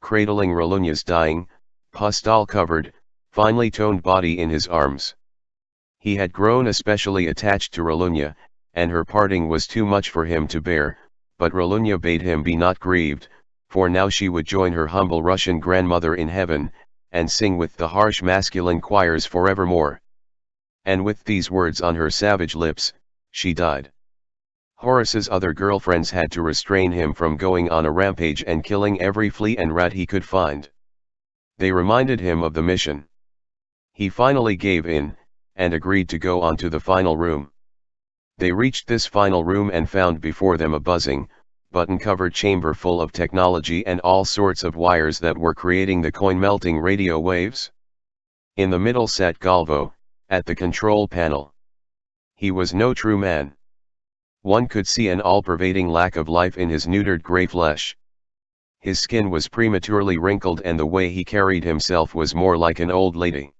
cradling Rolunya's dying, postal-covered, finely toned body in his arms. He had grown especially attached to Rolunya, and her parting was too much for him to bear, but Rolunya bade him be not grieved, for now she would join her humble Russian grandmother in heaven, and sing with the harsh masculine choirs forevermore. And with these words on her savage lips, she died. Horace's other girlfriends had to restrain him from going on a rampage and killing every flea and rat he could find. They reminded him of the mission. He finally gave in, and agreed to go on to the final room. They reached this final room and found before them a buzzing, button-covered chamber full of technology and all sorts of wires that were creating the coin-melting radio waves. In the middle sat Galvo, at the control panel. He was no true man. One could see an all-pervading lack of life in his neutered grey flesh. His skin was prematurely wrinkled and the way he carried himself was more like an old lady.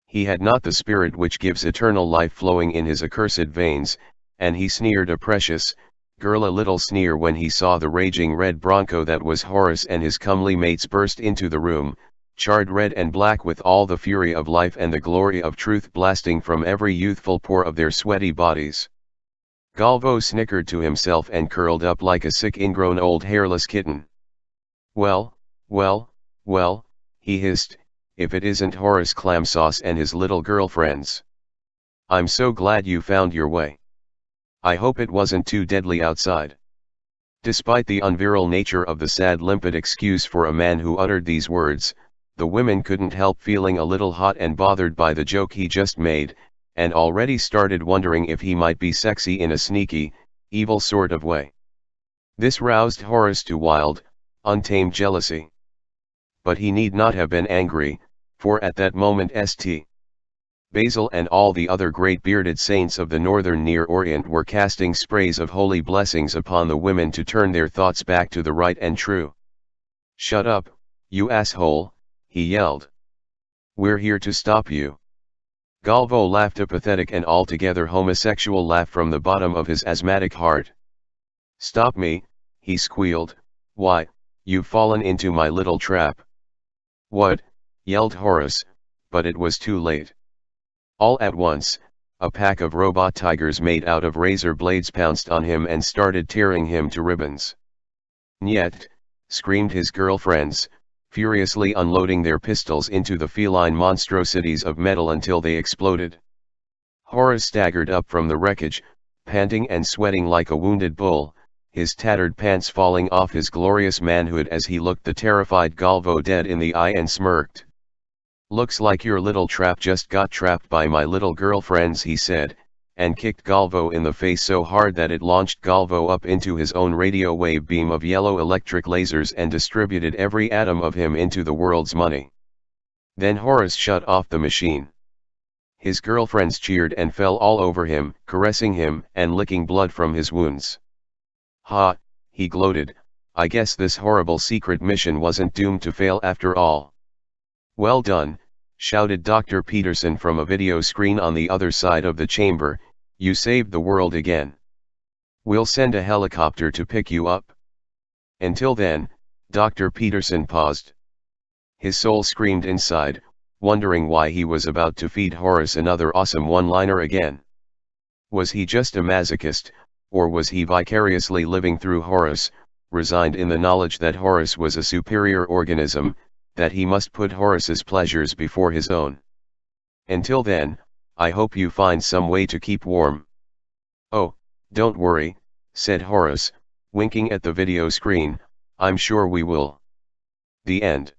He had not the spirit which gives eternal life flowing in his accursed veins, and he sneered a precious, girl a little sneer when he saw the raging red bronco that was Horace and his comely mates burst into the room, charred red and black with all the fury of life and the glory of truth blasting from every youthful pore of their sweaty bodies. Galvo snickered to himself and curled up like a sick ingrown old hairless kitten. Well, well, well, he hissed, if it isn't Horace Clamsauce and his little girlfriends. I'm so glad you found your way. I hope it wasn't too deadly outside. Despite the unvirile nature of the sad limpid excuse for a man who uttered these words, the women couldn't help feeling a little hot and bothered by the joke he just made, and already started wondering if he might be sexy in a sneaky, evil sort of way. This roused Horace to wild, untamed jealousy. But he need not have been angry, for at that moment St. Basil and all the other great bearded saints of the northern Near Orient were casting sprays of holy blessings upon the women to turn their thoughts back to the right and true. "Shut up, you asshole," he yelled. "We're here to stop you." Galvo laughed a pathetic and altogether homosexual laugh from the bottom of his asthmatic heart. "Stop me," he squealed, "why, you've fallen into my little trap." "What?" yelled Horace, but it was too late. All at once, a pack of robot tigers made out of razor blades pounced on him and started tearing him to ribbons. "Niet!" screamed his girlfriends, furiously unloading their pistols into the feline monstrosities of metal until they exploded. Horace staggered up from the wreckage, panting and sweating like a wounded bull, his tattered pants falling off his glorious manhood as he looked the terrified Galvo dead in the eye and smirked. "Looks like your little trap just got trapped by my little girlfriends," he said, and kicked Galvo in the face so hard that it launched Galvo up into his own radio wave beam of yellow electric lasers and distributed every atom of him into the world's money. Then Horace shut off the machine. His girlfriends cheered and fell all over him, caressing him and licking blood from his wounds. "Ha," he gloated, "I guess this horrible secret mission wasn't doomed to fail after all." "Well done," shouted Dr. Peterson from a video screen on the other side of the chamber, "you saved the world again. We'll send a helicopter to pick you up." Until then, Dr. Peterson paused. His soul screamed inside, wondering why he was about to feed Horace another awesome one-liner again. Was he just a masochist, or was he vicariously living through Horace, resigned in the knowledge that Horace was a superior organism, that he must put Horace's pleasures before his own? Until then, I hope you find some way to keep warm. "Oh, don't worry," said Horace, winking at the video screen, "I'm sure we will." The end.